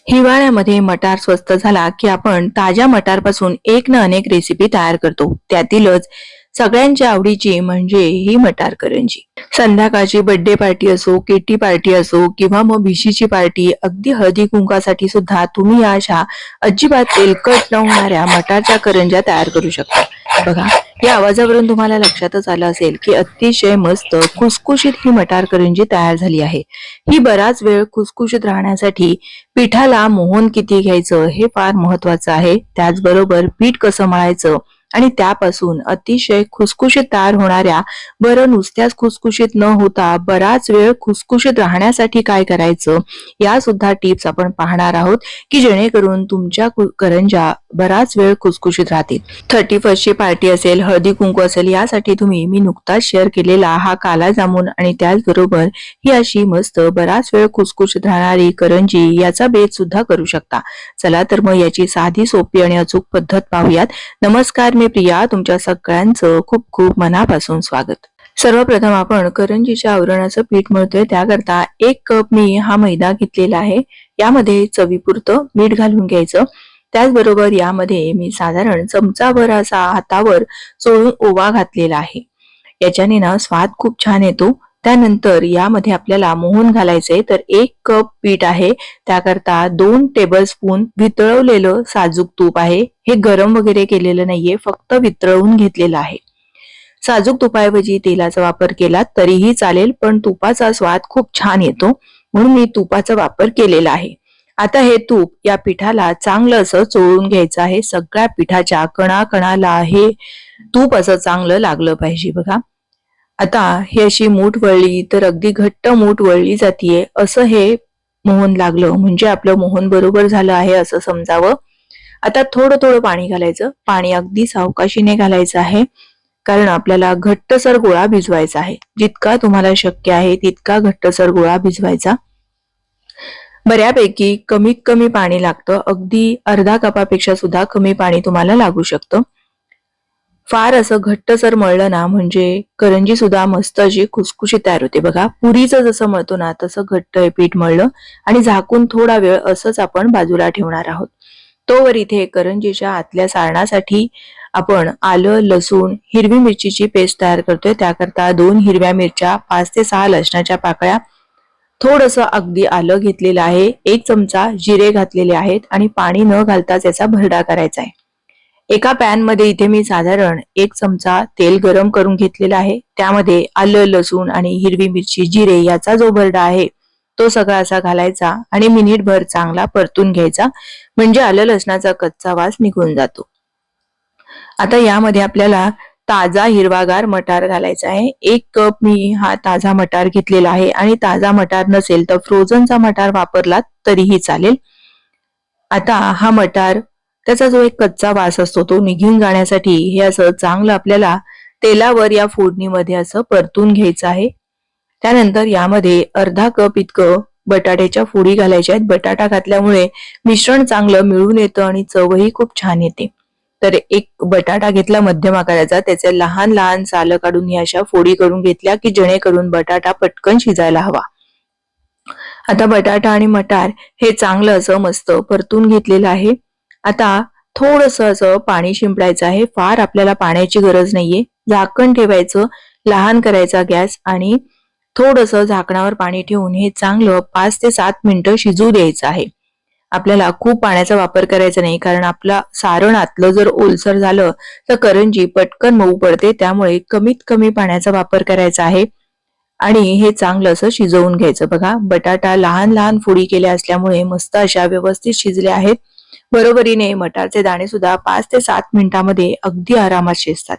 हिवाळ्यामध्ये मटार स्वस्त झाला की आपण ताज्या मटारपासून एक ना अनेक रेसिपी तयार करतो. त्यातीलच सगळ्यांच्या आवडीची म्हणजे ही मटार करंजी. संध्याकाळची बर्थडे पार्टी असो, किटी पार्टी असो किंवा मग भिशीची पार्टी, अगदी हळदी कुंकासाठी सुद्धा तुम्ही या अशा अजिबात तेलकट न होणाऱ्या मटारच्या करंज्या तयार करू शकता. बघा, या आवाजावरून तुम्हाला लक्षातच आलं असेल की अतिशय मस्त खुसखुशीत ही मटार करंजी तयार झाली आहे. ही बराच वेळ खुसखुशीत राहण्यासाठी पिठाला मोहन किती घ्यायचं हे फार महत्वाचं आहे. त्याचबरोबर पीठ कसं मळायचं आणि त्यापासून अतिशय खुसखुशीत तयार होणाऱ्या, बरं नुसत्याच खुसखुशीत न होता बराच वेळ खुसखुशीत राहण्यासाठी काय करायचं, या सुद्धा टिप्स आपण पाहणार आहोत की जेणेकरून तुमच्या करंज्या बराच वेळ खुसखुशीत राहतील. 31st ची पार्टी असेल, हळदी कुंकू असेल, यासाठी तुम्ही मी नुकताच शेअर केलेला हा काला जामून आणि त्याचबरोबर ही अशी मस्त बराच वेळ खुसखुशीत राहणारी करंजी याचा बेत सुद्धा करू शकता. चला तर मग याची साधी सोपी आणि अचूक पद्धत पाहूयात. नमस्कार, मी प्रिया, तुमच्या सगळ्यांचं खूप खूप मनापासून स्वागत. सर्वप्रथम आपण करंजीच्या आवरणाचं पीठ मळतोय. त्याकरता 1 कप मी हा मैदा घेतलेला आहे. यामध्ये चवीपुरतं मीठ घालून घ्यायचं. त्याचबरोबर यामध्ये मी साधारण चमचाभर असा हातावर चोळून ओवा घातलेला आहे. याच्याने ना स्वाद खूप छान येतो. त्यानंतर यामध्ये आपल्याला मोहन घालायचंय. तर 1 कप पीठ आहे, त्याकरता 2 टेबलस्पून वितळवलेलं साजूक तूप आहे. हे गरम वगैरे केलेलं नाहीये, फक्त वितळवून घेतलेलं आहे. साजूक तुपाऐवजी तेलाचा वापर केला तरीही चालेल, पण तुपाचा स्वाद खूप छान येतो म्हणून मी तुपाचा वापर केलेला आहे. आता हे तूप या पिठाला चांगलं असं चोळून घ्यायचं आहे. सगळ्या पिठाच्या कणाकणाला हे तूप असं चांगलं लागलं पाहिजे. बघा, आता ही अशी मूठ वळली तर अगदी घट्ट मूठ वळली जातीये असं हे मोहन लागलं म्हणजे आपलं मोहन बरोबर झालं आहे असं समजावं. आता थोडं थोडं पाणी घालायचं. पाणी अगदी सावकाशीने घालायचं आहे, कारण आपल्याला घट्टसर गोळा भिजवायचा आहे. जितका तुम्हाला शक्य आहे तितका घट्टसर गोळा भिजवायचा. बऱ्यापैकी कमीत कमी पाणी लागतं. अगदी अर्धा कपापेक्षा सुद्धा कमी पाणी तुम्हाला लागू शकतं. फार असं घट्टसर मळलं ना म्हणजे करंजी सुद्धा मस्त अशी खुसखुशी तयार होते. बघा, पुरीचं जसं मळतो ना तसं घट्ट हे पीठ मळलं आणि झाकून थोडा वेळ असंच आपण बाजूला ठेवणार आहोत. तोवर इथे करंजीच्या आतल्या सारणासाठी आपण आलं, लसूण, हिरवी मिरचीची पेस्ट तयार करतोय. त्याकरता 2 हिरव्या मिरच्या, 5 ते 6 लसणाच्या पाकळ्या, थोडंसं अगदी आलं घेतलेलं आहे, 1 चमचा जिरे घातलेले आहेत आणि पाणी न घालताच याचा भरडा करायचा आहे. एका पॅन मध्ये इथे मी साधारण 1 चमचा तेल गरम करून घेतलेला आहे. त्यामध्ये आलं, लसूण आणि हिरवी मिरची, जिरे याचा जो भरडा आहे तो सगळा असा घालायचा आणि मिनिटभर चांगला परतून घ्यायचा, म्हणजे आलं लसणाचा कच्चा वास निघून जातो. आता यामध्ये आपल्याला ताजा हिरवागार मटार घालायचा आहे. 1 कप मी हा ताजा मटार घेतलेला आहे आणि ताजा मटार नसेल तर फ्रोझनचा मटार वापरला तरीही चालेल. आता हा मटार, त्याचा जो एक कच्चा वास असतो तो निघून जाण्यासाठी हे असं चांगलं आपल्याला तेलावर या फोडणीमध्ये असं परतून घ्यायचं आहे. त्यानंतर यामध्ये अर्धा कप इतकं बटाट्याच्या फोडी घालायच्या आहेत. बटाटा घातल्यामुळे मिश्रण चांगलं मिळून येतं आणि चवही खूप छान येते. तर 1 बटाटा घेतला मध्यम आकाराचा, त्याचे लहान लहान सालं काढून ह्या अशा फोडी करून घेतल्या की जेणेकरून बटाटा पटकन शिजायला हवा. आता बटाटा आणि मटार हे चांगलं असं मस्त परतून घेतलेलं आहे. आता थोडंसं असं पाणी शिंपडायचं आहे. फार आपल्याला पाण्याची गरज नाहीये. झाकण ठेवायचं, लहान करायचा गॅस आणि थोडंसं झाकणावर पाणी ठेवून हे चांगलं 5 ते 7 मिनिटं शिजू द्यायचं आहे. आपल्याला खूप पाण्याचा वापर करायचा नाही, कारण आपला सारण आतलं जर ओलसर झालं तर करंजी पटकन मऊ पडते. त्यामुळे कमीत कमी पाण्याचा वापर करायचा आहे आणि हे चांगलं असं शिजवून घ्यायचं. बघा, बटाटा लहान लहान फोडी केल्या असल्यामुळे मस्त अशा व्यवस्थित शिजल्या आहेत. बरोबरीने मटारचे दाणे सुद्धा 5 ते 7 मिनिटांमध्ये अगदी आरामात शिजतात.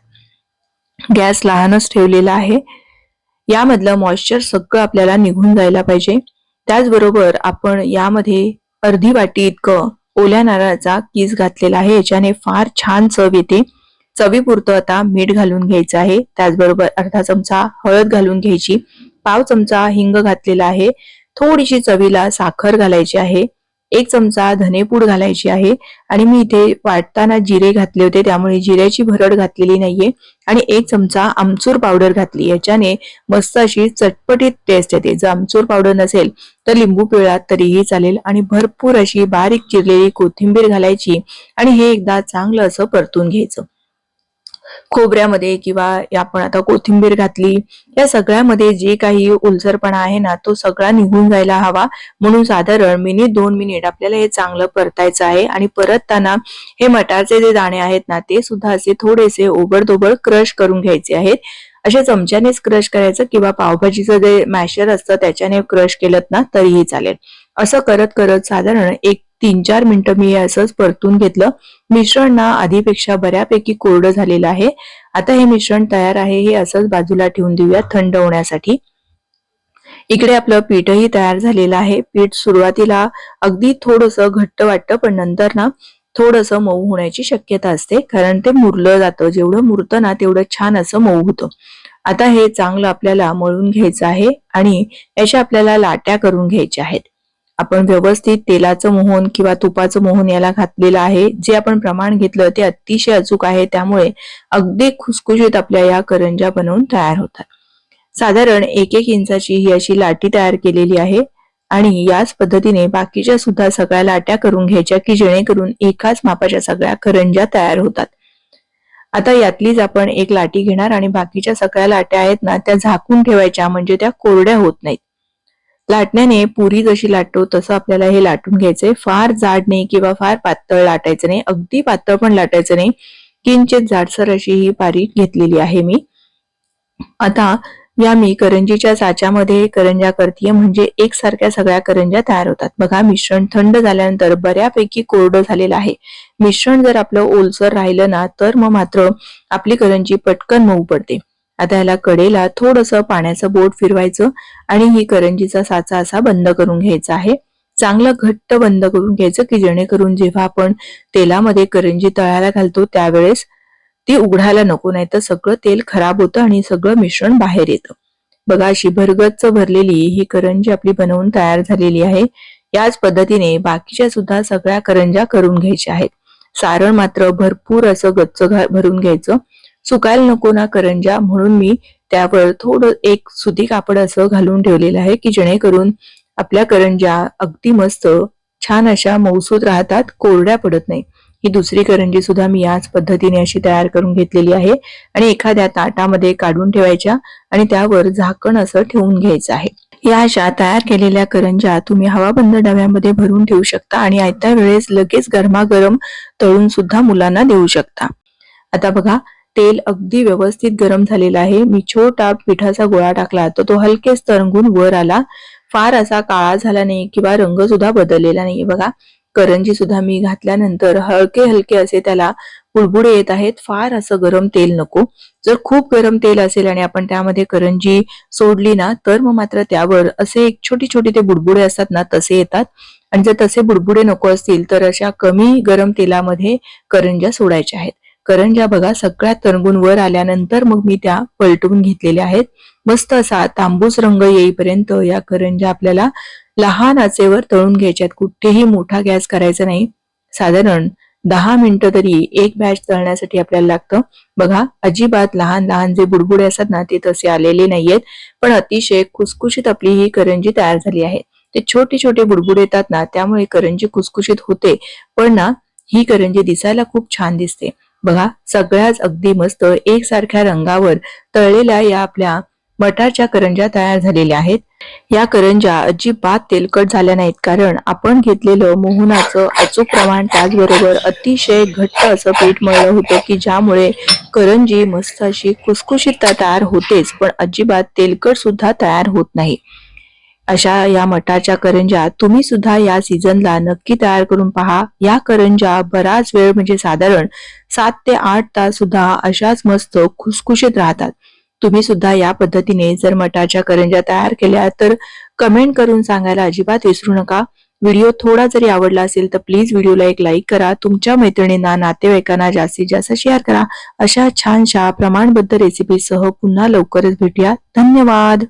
गॅस लहानच ठेवलेला आहे. यामधलं मॉइश्चर सगळं आपल्याला निघून जायला पाहिजे. त्याचबरोबर आपण यामध्ये अर्धी वाटी इतकं ओल्या नारळाचा कीस घातलेला आहे. याच्याने फार छान चव येते. चवीपुरतं आता मीठ घालून घ्यायचं आहे. त्याचबरोबर अर्धा चमचा हळद घालून घ्यायची, पाव चमचा हिंग घातलेला आहे, थोडीशी चवीला साखर घालायची आहे. 1 चमचा धनेपूड घालायची आहे आणि मी इथे वाटताना जिरे घातले होते त्यामुळे जिऱ्याची भरड घातलेली नाहीये आणि 1 चमचा आमचूर पावडर घातली. याच्याने मस्त अशी चटपटीत टेस्ट येते. जर आमचूर पावडर नसेल तर लिंबू पिळलात तरीही चालेल आणि भरपूर अशी बारीक चिरलेली कोथिंबीर घालायची आणि हे एकदा चांगलं असं परतून घ्यायचं. खोबऱ्यामध्ये किंवा आपण आता कोथिंबीर घातली या सगळ्यामध्ये जे काही ओलसरपणा आहे ना तो सगळा निघून जायला हवा, म्हणून साधारण 1-2 मिनिट आपल्याला हे चांगलं परतायचं आहे. आणि परतताना हे मटारचे जे दाणे आहेत ना ते सुद्धा असे थोडेसे ओबडधोबड क्रश करून घ्यायचे आहेत. असे चमच्यानेच क्रश करायचं किंवा पावभाजीचं जे मॅशर असतं त्याच्याने क्रश केलं ना तरीही चालेल. असं करत करत साधारण 3-4 मिनिटं मी असंच परतून घेतलं. मिश्रण ना आधीपेक्षा बऱ्यापैकी कोरडं झालेलं आहे. आता हे मिश्रण तयार आहे, हे असंच बाजूला ठेवून देऊया थंड होण्यासाठी. इकडे आपलं पीठही तयार झालेलं आहे. पीठ सुरुवातीला अगदी थोडंसं घट्ट वाटतं पण नंतर ना थोडंसं मऊ होण्याची शक्यता असते, कारण ते मुरलं जातं. जेवढं मुरतं ना तेवढं छान असं मऊ होतं. आता हे चांगलं आपल्याला मळून घ्यायचं आहे आणि याच्या आपल्याला लाट्या करून घ्यायच्या आहेत. आपण व्यवस्थित तेलाचं मोहन किंवा तुपाचं मोहन याला घातलेलं आहे. जे आपण प्रमाण घेतलं ते अतिशय अचूक आहे, त्यामुळे अगदी खुसखुशीत आपल्या या करंज्या बनवून तयार होतात. साधारण 1-1 इंचाची ही अशी लाटी तयार केलेली आहे आणि याच पद्धतीने बाकीच्या सुद्धा सगळ्या लाट्या करून घ्यायच्या की जेणेकरून एकाच मापाच्या सगळ्या करंज्या तयार होतात. आता यातलीच आपण एक लाटी घेणार आणि बाकीच्या सगळ्या लाट्या आहेत ना त्या झाकून ठेवायच्या, म्हणजे त्या कोरड्या होत नाहीत. लाटण्याने पुरी जशी लाटतो तसं आपल्याला हे लाटून घ्यायचंय. फार जाड नाही किंवा फार पातळ लाटायचं नाही, अगदी पातळ पण लाटायचं नाही. किंचित जाडसर अशी ही पारी घेतलेली आहे मी. आता या मी करंजीच्या साच्यामध्ये करंज्या करतेय, म्हणजे एकसारख्या सगळ्या करंज्या तयार होतात. बघा, मिश्रण थंड झाल्यानंतर बऱ्यापैकी कोरडं झालेलं आहे. मिश्रण जर आपलं ओलसर राहिलं ना तर मग मात्र आपली करंजी पटकन मऊ पडते. आता याला कडेला थोडंसं पाण्याचं बोट फिरवायचं आणि ही करंजीचा साचा असा बंद करून घ्यायचा आहे. चांगलं घट्ट बंद करून घ्यायचं की जेणेकरून जेव्हा आपण तेलामध्ये करंजी तळायला घालतो त्यावेळेस ती उघडायला नको, नाही तर सगळं तेल खराब होतं आणि सगळं मिश्रण बाहेर येतं. बघा, अशी भरगच्च भरलेली ही करंजी आपली बनवून तयार झालेली आहे. याच पद्धतीने बाकीच्या सुद्धा सगळ्या करंज्या करून घ्यायच्या आहेत. सारण मात्र भरपूर असं गच्च भरून घ्यायचं. सुकायला नको ना करंज्या, म्हणून मी त्यावर थोडं एक सुती कापड असं घालून ठेवलेलं आहे की जेणेकरून आपल्या करंज्या अगदी मस्त छान अशा मऊसूत राहतात, कोरड्या पडत नाही. ही दुसरी करंजी सुद्धा मी याच पद्धतीने अशी तयार करून घेतलेली आहे आणि एखाद्या ताटामध्ये काढून ठेवायच्या आणि त्यावर झाकण असं ठेवून घ्यायचं आहे. या अशा तयार केलेल्या करंज्या तुम्ही हवाबंद डब्यामध्ये भरून ठेवू शकता आणि आयत्या वेळेस लगेच गरमागरम तळून सुद्धा मुलांना देऊ शकता. आता बघा, तेल अगदी व्यवस्थित गरम झालेलं आहे. मी छोटा पिठाचा गोळा टाकला तर तो हलकेच तरंगून वर आला. फार असा काळा झाला नाही किंवा रंग सुद्धा बदललेला नाही. बघा, करंजी सुद्धा मी घातल्यानंतर हलके हलके असे त्याला बुडबुडे येत आहेत. फार असं गरम तेल नको. जर खूप गरम तेल असेल आणि आपण त्यामध्ये करंजी सोडली ना तर मग मात्र त्यावर असे एक छोटे छोटे ते बुडबुडे असतात ना तसे येतात. आणि जर तसे बुडबुडे नको असतील तर अशा कमी गरम तेलामध्ये करंज्या सोडायच्या आहेत. करंज्या बघा सगळ्यात तरंगून वर आल्यानंतर मग मी त्या पलटवून घेतलेल्या आहेत. मस्त असा तांबूस रंग येईपर्यंत या करंज्या आपल्याला लहान आचेवर तळून घ्यायच्यात. कुठेही मोठा गॅस करायचा नाही. साधारण 10 मिनिटं तरी एक बॅच तळण्यासाठी आपल्याला लागतं. बघा, अजिबात लहान लहान जे बुडबुडे असतात ना ते तसे आलेले नाहीयेत, पण अतिशय खुसखुशीत आपली ही करंजी तयार झाली आहे. ते छोटे छोटे बुडबुड येतात ना त्यामुळे करंजी खुसखुशीत होते, पण ना ही करंजी दिसायला खूप छान दिसते. बघा, सगळ्याच अगदी मस्त एकसारख्या रंगावर तळलेल्या या आपल्या मटारच्या करंज्या तयार झालेल्या आहेत. या करंज्या अजिबात तेलकट झाल्या नाहीत, कारण आपण घेतलेलं मोहनाचं अचूक प्रमाण त्याचबरोबर अतिशय घट्ट असं पीठ मळलं होतं की ज्यामुळे करंजी मस्त अशी खुसखुशीत तयार होतेच, पण अजिबात तेलकट सुद्धा तयार होत नाही. अशा या मटारच्या करंज्या तुम्ही सुद्धा या सीझनला नक्की तयार करून पहा. या करंज्या बराच वेळ म्हणजे साधारण 7 ते 8 तास सुद्धा अशाच मस्त खुसखुशीत राहतात. तुम्ही सुद्धा या पद्धतीने जर मटारच्या करंज्या तयार केल्या तर कमेंट करून सांगायला अजिबात विसरू नका. व्हिडिओ थोडा जरी आवडला असेल तर प्लीज व्हिडिओला एक लाईक करा. तुमच्या मैत्रिणींना, नातेवाईकांना जास्तीत जास्त शेअर करा. अशा छानशा प्रमाणबद्ध रेसिपीसह पुन्हा लवकरच भेटूया. धन्यवाद.